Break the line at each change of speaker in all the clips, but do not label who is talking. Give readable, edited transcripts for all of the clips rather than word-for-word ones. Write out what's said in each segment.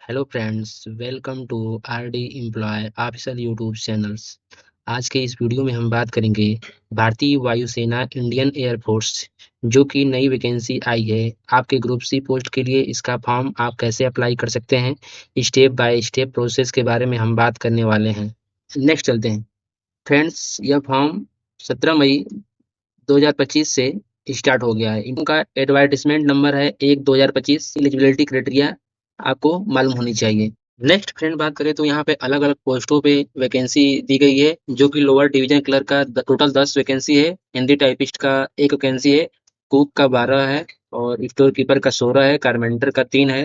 Hello friends, welcome to RD employ official YouTube channels. आज के इस वीडियो में हम बात करेंगे भारतीय वायुसेना इंडियन एयरफोर्स जो कि नई वैकेंसी आई है आपके ग्रुप सी पोस्ट के लिए। इसका फॉर्म आप कैसे अप्लाई कर सकते हैं, स्टेप बाय स्टेप प्रोसेस के बारे में हम बात करने वाले हैं। नेक्स्ट चलते हैं फ्रेंड्स। यह फॉर्म 17 मई 2025 से स्टार्ट हो गया है। इनका एडवर्टाइजमेंट नंबर है 1/2025। एलिजिबिलिटी क्राइटेरिया आपको मालूम होनी चाहिए। नेक्स्ट फ्रेंड बात करें तो यहाँ पे अलग अलग पोस्टों पे वैकेंसी दी गई है, जो कि लोअर डिवीजन क्लर्क का टोटल 10 वैकेंसी है, हिंदी टाइपिस्ट का 1 वैकेंसी है, कुक का 12 है, और स्टोर कीपर का 16 है, कारपेंटर का 3 है,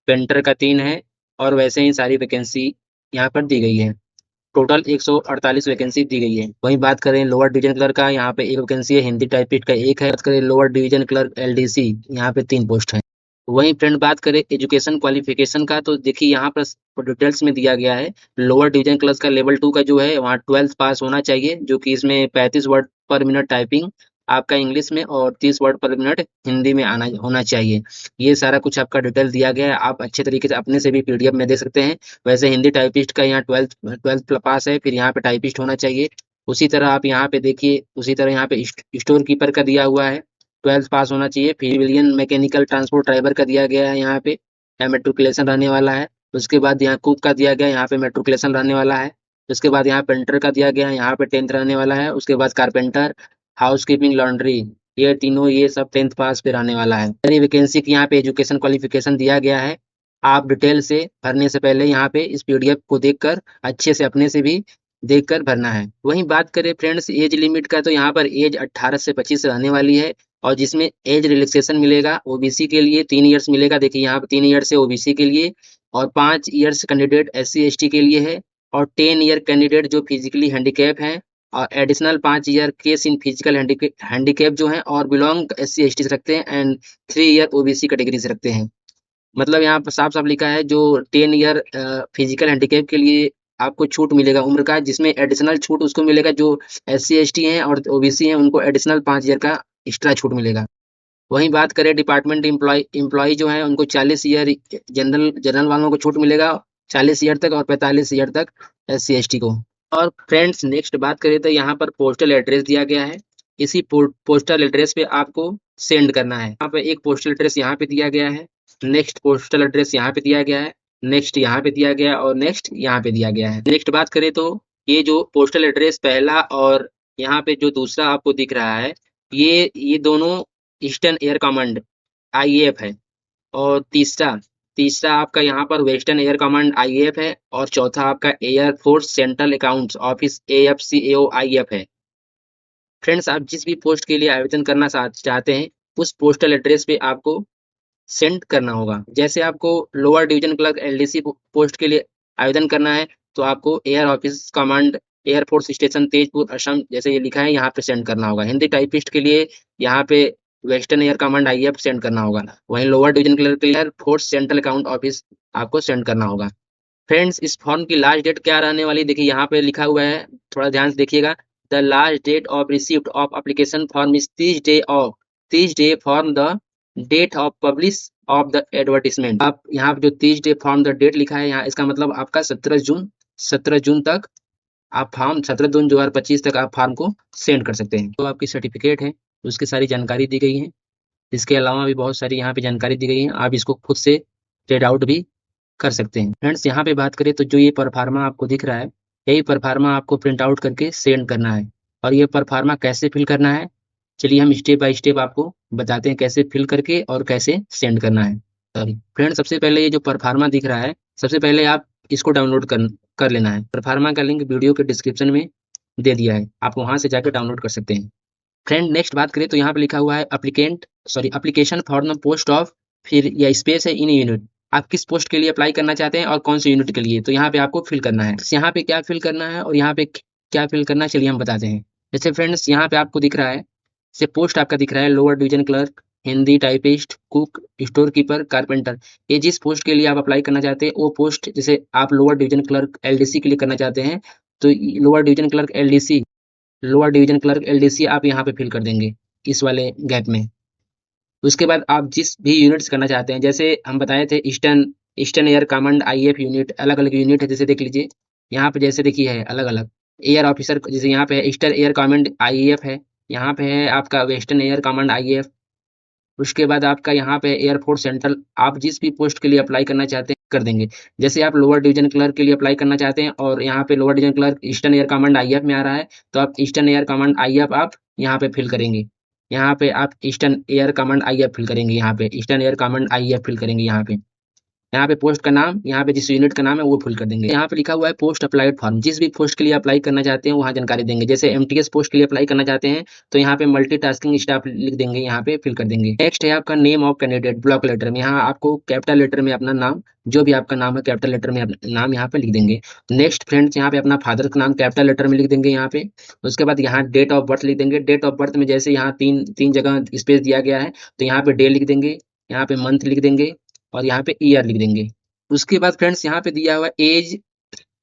पेंटर का 3 है, और वैसे ही सारी वैकेंसी यहाँ पर दी गई है। टोटल 148 वैकेंसी दी गई है। वहीं बात करें लोअर डिवीजन क्लर्क का, यहाँ पे 1 वैकेंसी है, हिंदी टाइपिस्ट का 1 है। बात करें लोअर डिवीजन क्लर्क एलडीसी, यहाँ पे 3 पोस्ट है। वहीं फ्रेंड बात करें एजुकेशन क्वालिफिकेशन का, तो देखिए यहाँ पर डिटेल्स में दिया गया है। लोअर डिवीजन क्लास का लेवल 2 का जो है वहाँ 12th पास होना चाहिए, जो कि इसमें 35 वर्ड पर मिनट टाइपिंग आपका इंग्लिश में और 30 वर्ड पर मिनट हिंदी में आना होना चाहिए। ये सारा कुछ आपका डिटेल दिया गया है, आप अच्छे तरीके से अपने से भी पीडीएफ में दे सकते हैं। वैसे हिंदी टाइपिस्ट का यहाँ ट्वेल्थ पास है, फिर यहाँ पे टाइपिस्ट होना चाहिए। उसी तरह आप यहाँ पे देखिए, उसी तरह यहाँ पे स्टोर कीपर का दिया हुआ है, 12th पास होना चाहिए। सिविलियन मैकेनिकल ट्रांसपोर्ट ड्राइवर का दिया गया है, यहाँ पे मेट्रिकुलेशन रहने वाला है। उसके बाद यहाँ कुक का दिया गया है, यहाँ पे मेट्रिकुलेशन रहने वाला है। उसके बाद यहाँ पेंटर का दिया गया है, यहाँ पे 10th रहने वाला है। उसके बाद कारपेंटर, हाउसकीपिंग, लॉन्ड्री, ये तीनों ये सब 10th पास पे रहने वाला है। सारी वैकेंसी की यहाँ पे एजुकेशन क्वालिफिकेशन दिया गया है। आप डिटेल से भरने से पहले यहाँ पे इस पीडीएफ को देखकर अच्छे से अपने से भी देखकर भरना है। वहीं बात करें फ्रेंड्स एज लिमिट का, तो यहाँ पर एज 18 से 25 रहने वाली है, और जिसमें एज रिलैक्सेशन मिलेगा ओबीसी के लिए 3 इयर्स मिलेगा। देखिए यहाँ पे 3 ईयर्स है ओबीसी के लिए, और 5 इयर्स कैंडिडेट एससी एसटी के लिए है, और 10 ईयर कैंडिडेट जो फिजिकली हैंडीकैप हैं, और additional 5 year case in physical handicap जो हैं और बिलोंग एससी एसटी से रखते हैं, एंड 3 ईयर ओबीसी कैटेगरी से रखते हैं। मतलब यहाँ पर साफ साफ लिखा है जो 10 ईयर फिजिकल हैंडीकैप के लिए आपको छूट मिलेगा उम्र का, जिसमें एडिशनल छूट उसको मिलेगा जो एससी एसटी हैं और ओबीसी हैं, उनको एडिशनल 5 ईयर का एक्स्ट्रा छूट मिलेगा। वहीं बात करें डिपार्टमेंट एम्प्लॉय जो है उनको 40 ईयर जनरल जनरल वालों को छूट मिलेगा, 40 ईयर तक, और 45 ईयर तक एससी एसटी को। और फ्रेंड्स नेक्स्ट बात करें तो यहाँ पर पोस्टल एड्रेस दिया गया है। इसी पोस्टल एड्रेस पे आपको सेंड करना है। यहाँ पे एक पोस्टल एड्रेस यहाँ पे दिया गया है, नेक्स्ट पोस्टल एड्रेस यहाँ पे दिया गया है, नेक्स्ट यहाँ पे दिया गया है, और नेक्स्ट यहाँ पे दिया गया है। नेक्स्ट बात करें तो ये जो पोस्टल एड्रेस पहला और यहाँ पे जो दूसरा आपको दिख रहा है, ये दोनों ईस्टर्न एयर कमांड आईएएफ है, और तीसरा तीसरा आपका यहाँ पर वेस्टर्न एयर कमांड आईएएफ है, और चौथा आपका Air Force Central Accounts Office AFCAO IAF है। फ्रेंड्स आप जिस भी पोस्ट के लिए आवेदन करना चाहते हैं उस पोस्टल एड्रेस पे आपको सेंड करना होगा। जैसे आपको lower division clerk LDC post के लिए आवेदन करना है, तो आपको air office command air force station Tezpur Assam जैसे ये लिखा है यहाँ पे सेंड करना होगा। हिंदी टाइपिस्ट के लिए यहाँ पे western air command IAF send करना होगा। वहीं लोअर डिवीजन क्लर्क के लिए air Force central account office आपको सेंड करना होगा। फ्रेंड्स इस फॉर्म की लास्ट डेट क्या रहने वाली, देखिए यहाँ पे लिखा हुआ है, थोड़ा ध्यान से देखिएगा। The last date of receipt of application form is 30 day from the date of publish of the advertisement. आप यहाँ पे जो 30 डे फ्रॉम द डेट लिखा है, यहाँ इसका मतलब आपका 17 जून तक आप फॉर्म 17 जून 2025 तक आप फॉर्म को सेंड कर सकते हैं। तो आपकी सर्टिफिकेट है, उसकी सारी जानकारी दी गई है। इसके अलावा भी बहुत सारी यहाँ पे जानकारी दी गई है, आप इसको खुद से रीड आउट भी कर सकते हैं। फ्रेंड्स यहाँ पे बात करें तो जो ये परफार्मा आपको दिख रहा है, यही परफार्मा आपको प्रिंट आउट करके सेंड करना है। और ये परफार्मा कैसे फिल करना है, चलिए हम स्टेप बाय स्टेप आपको बताते हैं कैसे फिल करके और कैसे सेंड करना है। सॉरी फ्रेंड, सबसे पहले ये जो परफार्मा दिख रहा है, सबसे पहले आप इसको डाउनलोड कर लेना है। परफार्मा का लिंक वीडियो के डिस्क्रिप्शन में दे दिया है, आप वहाँ से जाकर डाउनलोड कर सकते हैं। फ्रेंड नेक्स्ट बात करें तो यहाँ पे लिखा हुआ है application for the post of, फिर या स्पेस है इन यूनिट। आप किस पोस्ट के लिए अप्लाई करना चाहते हैं और कौन से यूनिट के लिए, तो यहाँ पे आपको फिल करना है। यहाँ पे क्या फिल करना है और यहाँ पे क्या फिल करना है, चलिए हम बताते हैं। जैसे फ्रेंड्स यहाँ पे आपको दिख रहा है, जैसे पोस्ट आपका दिख रहा है lower division clerk, Hindi typist, cook, store keeper, carpenter. ये जिस पोस्ट के लिए आप अप्लाई करना चाहते हैं वो पोस्ट, जैसे आप लोअर डिवीजन क्लर्क एलडीसी के लिए करना चाहते हैं, तो लोअर डिवीजन क्लर्क एलडीसी आप यहाँ पे फिल कर देंगे इस वाले गैप में। उसके बाद आप जिस भी यूनिट्स करना चाहते हैं, जैसे हम बताए थे eastern eastern air command IAF unit, अलग अलग यूनिट है, जैसे देख लीजिए यहाँ पे, जैसे देखिए है अलग अलग एयर ऑफिसर, जैसे यहाँ पे है ईस्टर्न एयर कमांड आईएएफ है, यहाँ पे है आपका वेस्टर्न एयर कमांड आईएएफ। उसके बाद आपका यहाँ पे एयरफोर्स सेंट्रल, आप जिस भी पोस्ट के लिए अप्लाई करना चाहते हैं कर देंगे। जैसे आप लोअर डिवीजन क्लर्क के लिए अप्लाई करना चाहते हैं और यहाँ पे lower division clerk eastern air command IAF में आ रहा है, तो आप ईस्टर्न एयर कमांड आईएएफ आप यहाँ पे फिल करेंगे। यहाँ पे आप eastern air command IAF fill करेंगे, यहाँ पे eastern air command IAF fill करेंगे। यहाँ पे पोस्ट का नाम, यहाँ पे जिस यूनिट का नाम है वो फिल कर देंगे। यहाँ पे लिखा हुआ है पोस्ट अप्लाइड फॉर्म, जिस भी पोस्ट के लिए अप्लाई करना चाहते हैं वहाँ जानकारी देंगे। जैसे एमटीएस पोस्ट के लिए अप्लाई करना चाहते हैं तो यहाँ पे मल्टीटास्किंग स्टाफ लिख देंगे, यहाँ पे फिल कर देंगे। नेक्स्ट है आपका name of candidate, block letter में यहाँ आपको कैपिटल लेटर में अपना नाम, जो भी आपका नाम है कैपिटल लेटर में अपना नाम यहाँ पे लिख देंगे। नेक्स्ट फ्रेंड्स, यहाँ पे अपना फादर का नाम कैपिटल लेटर में लिख देंगे यहाँ पे। उसके बाद यहाँ डेट ऑफ बर्थ लिख देंगे। डेट ऑफ बर्थ में जैसे यहाँ तीन तीन जगह स्पेस दिया गया है, तो यहाँ पे डे लिख देंगे, यहाँ पे मंथ लिख देंगे और यहाँ पे ईयर लिख देंगे। उसके बाद फ्रेंड्स यहाँ पे दिया हुआ age,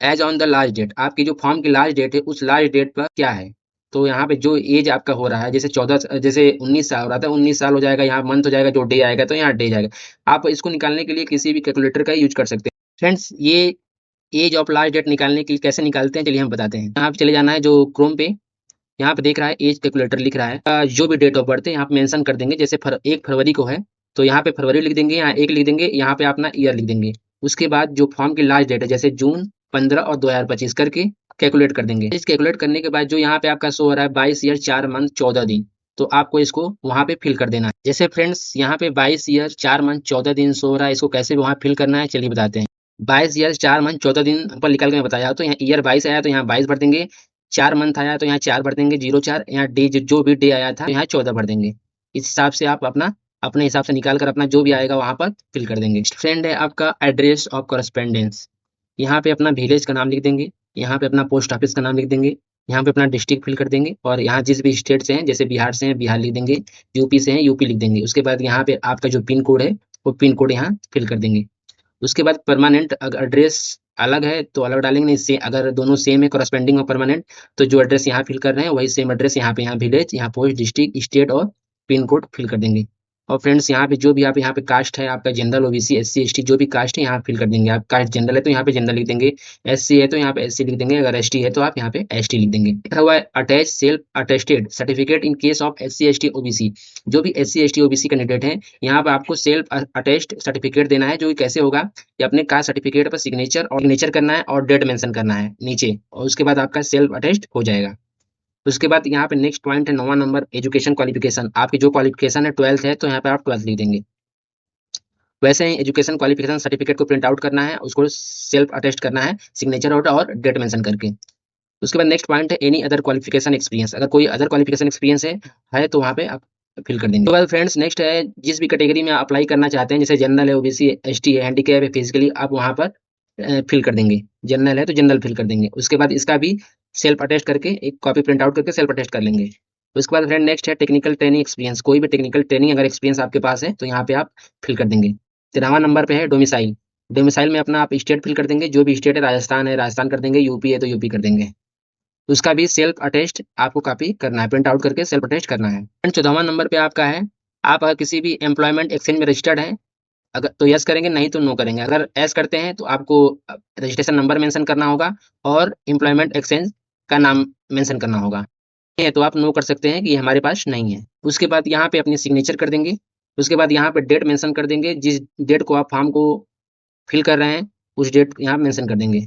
age on the last date, आपकी जो फॉर्म की लास्ट डेट है उस लास्ट डेट पर क्या है। तो यहाँ पे जो एज आपका हो रहा है, जैसे 14, जैसे 19 साल हो रहा था, 19 साल हो जाएगा, यहाँ मंथ हो जाएगा, जो डे आएगा तो यहाँ डे जाएगा। आप इसको निकालने के लिए किसी भी कैलकुलेटर का यूज कर सकते हैं। फ्रेंड्स ये एज ऑफ लास्ट डेट निकालने के लिए कैसे निकालते हैं चलिए हम बताते हैं। यहाँ पे चले जाना है जो क्रोम पे, यहाँ पे देख रहा है एज कैलकुलेटर लिख रहा है, जो भी डेट ऑफ बर्थ है यहाँ पे मेंशन कर देंगे। जैसे 1 फरवरी को है तो यहाँ पे फरवरी लिख देंगे, यहाँ 1 लिख देंगे, यहाँ पे अपना ईयर लिख देंगे। उसके बाद जो फॉर्म की लास्ट डेट है, जैसे जून 15 और 2025 करके कैलकुलेट कर देंगे। इस कैलकुलेट करने के बाद जो यहाँ पे आपका शो हो रहा है 22 ईयर 4 मंथ 14 दिन, तो आपको इसको वहाँ पे फिल कर देना है। जैसे फ्रेंड्स यहाँ पे 22 ईयर 4 मंथ 14 दिन शो हो रहा है, इसको कैसे वहाँ फिल करना है चलिए बताते हैं। 22 ईयर 4 मंथ 14 दिन ऊपर निकाल के मैं बताया, तो यहाँ ईयर 22 आया तो यहाँ 22 भर देंगे, 4 मंथ आया तो यहाँ 4 भर देंगे, 04, यहाँ डे जो भी डे आया था यहाँ 14 भर देंगे। इस हिसाब से आप अपना अपने हिसाब से निकाल कर अपना जो भी आएगा वहाँ पर फिल कर देंगे। फ्रेंड है आपका एड्रेस ऑफ कॉरेस्पेंडेंस, यहाँ पे अपना विलेज का नाम लिख देंगे, यहाँ पे अपना पोस्ट ऑफिस का नाम लिख देंगे, यहाँ पे अपना डिस्ट्रिक्ट फिल कर देंगे और यहाँ जिस भी स्टेट से हैं, जैसे बिहार से हैं बिहार लिख देंगे, यूपी से हैं यूपी लिख देंगे। उसके बाद यहाँ पे आपका जो पिन कोड है वो पिन कोड यहाँ फिल कर देंगे। उसके बाद परमानेंट एड्रेस अलग है तो अलग डालेंगे, नहीं से अगर दोनों सेम है कॉरेस्पेंडिंग और परमानेंट, तो जो एड्रेस यहाँ फिल कर रहे हैं वही सेम एड्रेस यहाँ पे, यहाँ विलेज, यहाँ पोस्ट, डिस्ट्रिक्ट, स्टेट और पिन कोड फिल कर देंगे। और फ्रेंड्स यहाँ पे जो भी आप यहाँ पे कास्ट है आपका, जनरल ओबीसी एससी एसटी जो भी कास्ट है यहाँ फिल कर देंगे। आप कास्ट जनरल है तो यहाँ पे जनरल लिख देंगे, एससी है तो यहाँ पे एससी लिख देंगे, अगर एसटी है तो आप यहाँ पे एसटी लिख देंगे। लिखा हुआ है attach self attested certificate in case of SC ST OBC, जो भी एससी एसटी ओबीसी कैंडिडेट है यहाँ पे आपको सेल्फ अटेस्ट सर्टिफिकेट देना है। जो कि कैसे होगा कि अपने कास्ट सर्टिफिकेट पर सिग्नेचर करना है और डेट मेंशन करना है नीचे, और उसके बाद आपका सेल्फ अटेस्ट हो जाएगा। उसके बाद यहाँ पे नेक्स्ट पॉइंट है 9वां नंबर, एजुकेशन क्वालिफिकेशन। आपकी जो क्वालिफिकेशन है 12th है तो यहाँ पे आप 12th लिख देंगे। वैसे ही एजुकेशन क्वालिफिकेशन सर्टिफिकेट को प्रिंट आउट करना है, उसको सेल्फ अटेस्ट करना है सिग्नेचर और डेट मेंशन करके। उसके बाद नेक्स्ट पॉइंट है एनी अदर क्वालिफिकेशन एक्सपीरियंस, अगर कोई अदर क्वालिफिकेशन एक्सपीरियंस है तो वहाँ पे आप फिल कर देंगे। तो बाद फ्रेंड्स नेक्स्ट है जिस भी कैटेगरी में अप्लाई करना चाहते हैं, जैसे जनरल है, ओबीसी है, एसटी है, हैंडीकैप है, फिजिकली, आप वहाँ पर फिल कर देंगे। जनरल है तो जनरल फिल कर देंगे। उसके बाद इसका भी सेल्फ अटेस्ट करके एक कॉपी प्रिंट आउट करके सेल्फ अटेस्ट कर लेंगे। उसके बाद फ्रेंड नेक्स्ट है टेक्निकल ट्रेनिंग एक्सपीरियंस, कोई भी टेक्निकल ट्रेनिंग अगर एक्सपीरियंस आपके पास है तो यहाँ पे आप फिल कर देंगे। 13वां नंबर पे है डोमिसाइल, डोमिसाइल में अपना आप स्टेट फिल कर देंगे, जो भी स्टेट है, राजस्थान है राजस्थान कर देंगे, यूपी है तो यूपी कर देंगे। उसका भी सेल्फ अटेस्ट आपको कॉपी करना है, प्रिंट आउट करके सेल्फ अटेस्ट करना है। एंड 14वां नंबर पे आपका है, आप अगर किसी भी एम्प्लॉयमेंट एक्सचेंज में रजिस्टर्ड है, अगर तो यस करेंगे, नहीं तो नो करेंगे। अगर एस करते हैं तो आपको रजिस्ट्रेशन नंबर मेंशन करना होगा और एम्प्लॉयमेंट एक्सचेंज का नाम मेंशन करना होगा। है तो आप नो कर सकते हैं कि ये हमारे पास नहीं है। उसके बाद यहाँ पे अपनी सिग्नेचर कर देंगे। उसके बाद यहाँ पे डेट मेंशन कर देंगे, जिस डेट को आप फॉर्म को फिल कर रहे हैं उस डेट यहाँ मेंशन कर देंगे।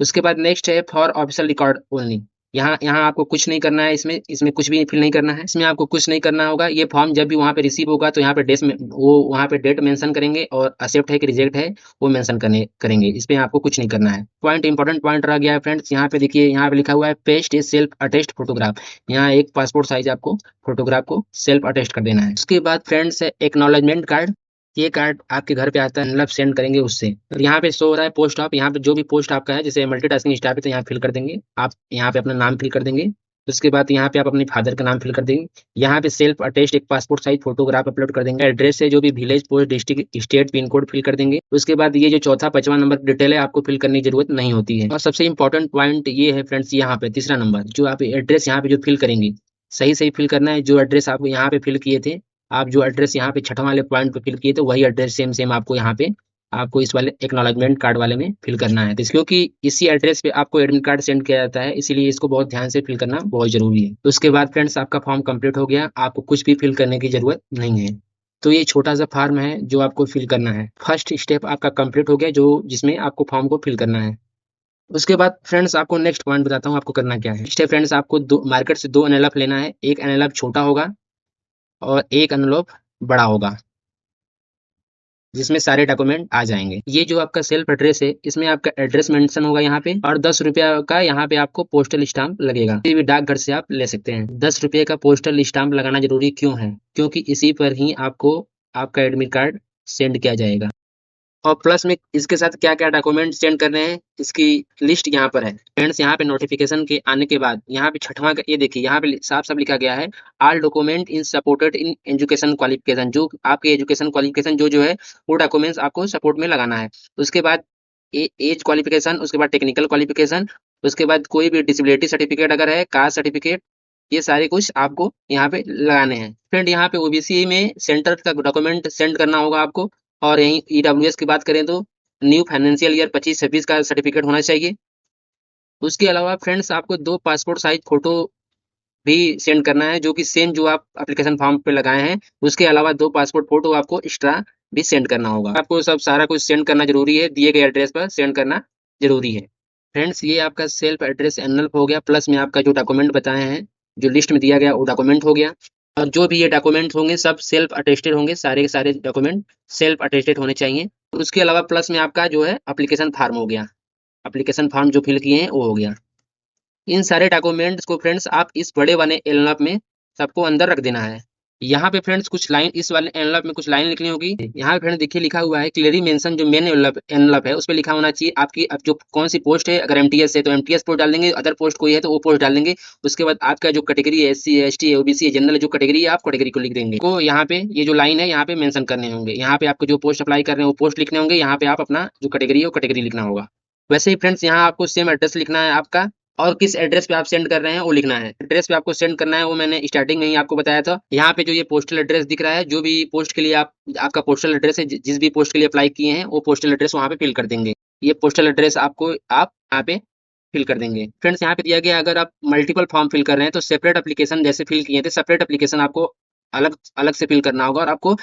उसके बाद नेक्स्ट है फॉर ऑफिशियल रिकॉर्ड ओनली, यहाँ यहाँ आपको कुछ नहीं करना है, इसमें इसमें कुछ भी फिल नहीं करना है, इसमें आपको कुछ नहीं करना होगा। ये फॉर्म जब भी वहाँ पे रिसीव होगा तो यहाँ पे डेट में वो वहाँ पे डेट मेंशन करेंगे और एक्सेप्ट है कि रिजेक्ट है वो मेंशन करेंगे। इस पे आपको कुछ नहीं करना है। पॉइंट इंपॉर्टेंट पॉइंट रह गया है फ्रेंड्स, यहाँ पे देखिए, यहाँ पे लिखा हुआ है पेस्ट ए सेल्फ अटेस्ट फोटोग्राफ, यहाँ एक पासपोर्ट साइज आपको फोटोग्राफ को सेल्फ अटेस्ट कर देना है। उसके बाद फ्रेंड्स है एक्नॉलेजमेंट कार्ड, ये कार्ड आपके घर पे आता है, मतलब सेंड करेंगे उससे। और यहाँ पे शो हो रहा है पोस्ट ऑफ, यहाँ पे जो भी पोस्ट आपका है, जैसे मल्टीटास्किंग स्टाफ है तो यहाँ फिल कर देंगे आप, यहाँ पे अपना नाम फिल कर देंगे। उसके बाद यहाँ पे आप अपने फादर का नाम फिल कर देंगे। यहाँ पे सेल्फ अटेस्ट एक पासपोर्ट साइज फोटोग्राफ अपलोड कर देंगे। एड्रेस है जो भी village, post, district, state, pin code fill कर देंगे। उसके बाद ये जो चौथा 5वां नंबर डिटेल है आपको फिल करने की जरूरत नहीं होती है। और सबसे इंपॉर्टेंट पॉइंट ये है फ्रेंड्स, यहाँ पे तीसरा नंबर, जो आप एड्रेस यहाँ पे जो फिल करेंगे सही सही फिल करना है। जो एड्रेस आप यहाँ पे फिल किए थे, आप जो एड्रेस यहाँ पे 6वां वाले पॉइंट पे फिल किए थे वही एड्रेस सेम सेम आपको यहाँ पे आपको इस वाले एक्नॉलेजमेंट कार्ड वाले में फिल करना है। तो क्योंकि इसी एड्रेस पे आपको एडमिट कार्ड सेंड किया जाता है, इसीलिए इसको बहुत ध्यान से फिल करना बहुत जरूरी है। तो उसके बाद फ्रेंड्स आपका फॉर्म कंप्लीट हो गया, आपको कुछ भी फिल करने की जरूरत नहीं है। तो ये छोटा सा फॉर्म है जो आपको फिल करना है। फर्स्ट स्टेप आपका कंप्लीट हो गया, जो जिसमें आपको फॉर्म को फिल करना है। उसके बाद फ्रेंड्स आपको नेक्स्ट पॉइंट बताता हूँ आपको करना क्या है। स्टेप फ्रेंड्स आपको दो मार्केट से 2 एनवेलप लेना है। एक एनवेलप छोटा होगा और एक एनवेलप बड़ा होगा, जिसमें सारे डॉक्यूमेंट आ जाएंगे। ये जो आपका सेल्फ एड्रेस है, इसमें आपका एड्रेस मेंशन होगा यहाँ पे, और 10 रुपया का यहाँ पे आपको पोस्टल स्टाम्प लगेगा। किसी भी डाकघर से आप ले सकते हैं। 10 रुपये का पोस्टल स्टाम्प लगाना जरूरी क्यों है? क्योंकि इसी पर ही आपको आपका एडमिट कार्ड सेंड किया जाएगा। और प्लस में इसके साथ क्या क्या डॉक्यूमेंट सेंड करने हैं, इसकी लिस्ट यहाँ पर है फ्रेंड्स। यहाँ पे नोटिफिकेशन के आने के बाद यहाँ पे छठवां ये देखिए, यहाँ पे साफ साफ लिखा गया है, all document in supported in education qualification. जो आपके एजुकेशन क्वालिफिकेशन जो जो है, वो डॉक्यूमेंट्स आपको सपोर्ट में लगाना है। उसके बाद एज क्वालिफिकेशन, उसके बाद टेक्निकल क्वालिफिकेशन, उसके बाद कोई भी डिसेबिलिटी सर्टिफिकेट अगर है, कास्ट सर्टिफिकेट, ये सारे कुछ आपको यहाँ पे लगाने हैं। फ्रेंड यहाँ पे ओबीसी में सेंटर का डॉक्यूमेंट सेंड करना होगा आपको। और यहीं ईडब्ल्यूएस की बात करें तो न्यू फाइनेंशियल ईयर 25-26 का सर्टिफिकेट होना चाहिए। उसके अलावा फ्रेंड्स आपको 2 पासपोर्ट साइज फोटो भी सेंड करना है, जो कि सेम जो आप एप्लीकेशन फॉर्म पे लगाए हैं, उसके अलावा 2 पासपोर्ट फोटो आपको एक्स्ट्रा भी सेंड करना होगा। आपको सब सारा कुछ सेंड करना जरूरी है, दिए गए एड्रेस पर सेंड करना जरूरी है। फ्रेंड्स ये आपका सेल्फ एड्रेस एनवलप हो गया, प्लस में आपका जो डॉक्यूमेंट बताए हैं, जो लिस्ट में दिया गया वो डॉक्यूमेंट हो गया। और जो भी ये डॉक्यूमेंट होंगे सब सेल्फ अटेस्टेड होंगे, सारे के सारे डॉक्यूमेंट सेल्फ अटेस्टेड होने चाहिए। और उसके अलावा प्लस में आपका जो है एप्लीकेशन फॉर्म हो गया, एप्लीकेशन फॉर्म जो फिल किए हैं वो हो गया। इन सारे डॉक्यूमेंट्स को फ्रेंड्स आप इस बड़े वाले एनवलप में सबको अंदर रख देना है। यहाँ पे फ्रेंड्स कुछ लाइन, इस वाले एनवलप में कुछ लाइन लिखनी होगी। यहाँ पे फ्रेंड्स देखिए लिखा हुआ है क्लियरली मेंशन, जो मेन एनवलप है उस पे लिखा होना चाहिए आपकी अब जो कौन सी पोस्ट है। अगर एमटीएस है तो एमटीएस पोस्ट डाल देंगे, अदर पोस्ट कोई है तो वो पोस्ट डाल देंगे। उसके बाद आपका जो कैटेगरी है, एससी एसटी ओबीसी जनरल जो कैटेगरी है, आप कैटेगरी को लिख देंगे। को यहाँ पे ये जो लाइन है यहाँ पे मेंशन करने होंगे। यहाँ पे आपको जो पोस्ट अप्लाई कर रहे हैं वो पोस्ट लिखने होंगे, यहाँ पे आप अपना जो कैटेगरी है वो कैटेगरी लिखना होगा। वैसे ही फ्रेंड्स यहाँ आपको सेम एड्रेस लिखना है आपका, और किस एड्रेस पे आप सेंड कर रहे हैं वो लिखना है। एड्रेस पे आपको सेंड करना है वो मैंने स्टार्टिंग में ही आपको बताया था। यहाँ पे जो ये पोस्टल एड्रेस दिख रहा है, जो भी पोस्ट के लिए आपका पोस्टल एड्रेस है, जिस भी पोस्ट के लिए अप्लाई किए हैं वो पोस्टल एड्रेस वहाँ पे फिल कर देंगे। ये पोस्टल एड्रेस आपको आप यहाँ पे फिल कर देंगे। फ्रेंड्स यहाँ पे दिया गया, अगर आप मल्टीपल फॉर्म फिल कर रहे हैं तो सेपरेट एप्लीकेशन जैसे फिल किए थे, सेपरेट एप्लीकेशन आपको अलग अलग से फिल करना होगा और आपको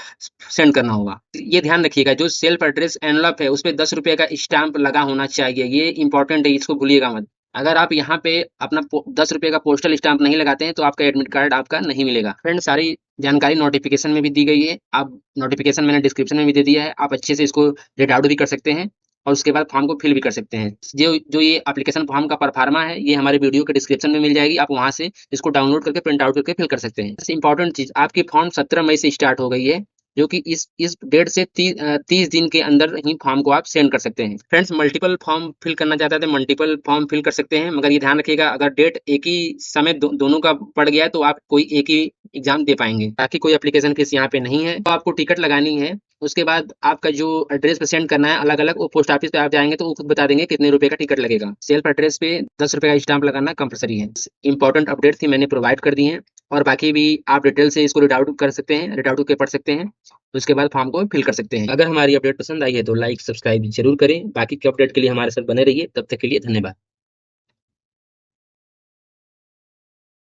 सेंड करना होगा। ये ध्यान रखिएगा, जो सेल्फ एड्रेस एनवलप है उसपे 10 रुपये का स्टाम्प लगा होना चाहिए। ये इंपॉर्टेंट है, इसको भूलिएगा मत। अगर आप यहाँ पे अपना 10 रुपये का पोस्टल स्टाम्प नहीं लगाते हैं तो आपका एडमिट कार्ड आपका नहीं मिलेगा। फ्रेंड सारी जानकारी नोटिफिकेशन में भी दी गई है, आप नोटिफिकेशन मैंने डिस्क्रिप्शन में भी दे दिया है, आप अच्छे से इसको रीड आउट भी कर सकते हैं और उसके बाद फॉर्म को फिल भी कर सकते हैं। जो जो ये एप्लीकेशन फॉर्म का परफार्मा है, ये हमारे वीडियो के डिस्क्रिप्शन में मिल जाएगी, आप वहां से इसको डाउनलोड करके प्रिंट आउट करके फिल कर सकते हैं। इंपॉर्टेंट चीज, आपकी फॉर्म 17 मई से स्टार्ट हो गई है, जो कि इस डेट से 30 दिन के अंदर ही फॉर्म को आप सेंड कर सकते हैं। फ्रेंड्स मल्टीपल फॉर्म फिल करना चाहते हैं तो मल्टीपल फॉर्म फिल कर सकते हैं, मगर ये ध्यान रखिएगा अगर डेट एक ही समय दोनों का पड़ गया है तो आप कोई एक ही एग्जाम दे पाएंगे। ताकि कोई एप्लीकेशन फीस यहाँ पे नहीं है। तो आपको टिकट लगानी है, उसके बाद आपका जो एड्रेस पे सेंड करना है अलग अलग, वो पोस्ट ऑफिस पे आप जाएंगे तो वो खुद बता देंगे कितने रुपए का टिकट लगेगा। सेल्फ एड्रेस पे 10 रुपए का स्टाम्प लगाना कंपलसरी है। इंपॉर्टेंट अपडेट थी मैंने प्रोवाइड कर दी है, और बाकी भी आप डिटेल से इसको रीड आउट कर सकते हैं, रीड आउट करके पढ़ सकते हैं। उसके बाद फॉर्म को फिल कर सकते हैं। अगर हमारी अपडेट पसंद आई है तो लाइक सब्सक्राइब जरूर करें। बाकी के अपडेट के लिए हमारे साथ बने रहिए। तब तक के लिए धन्यवाद।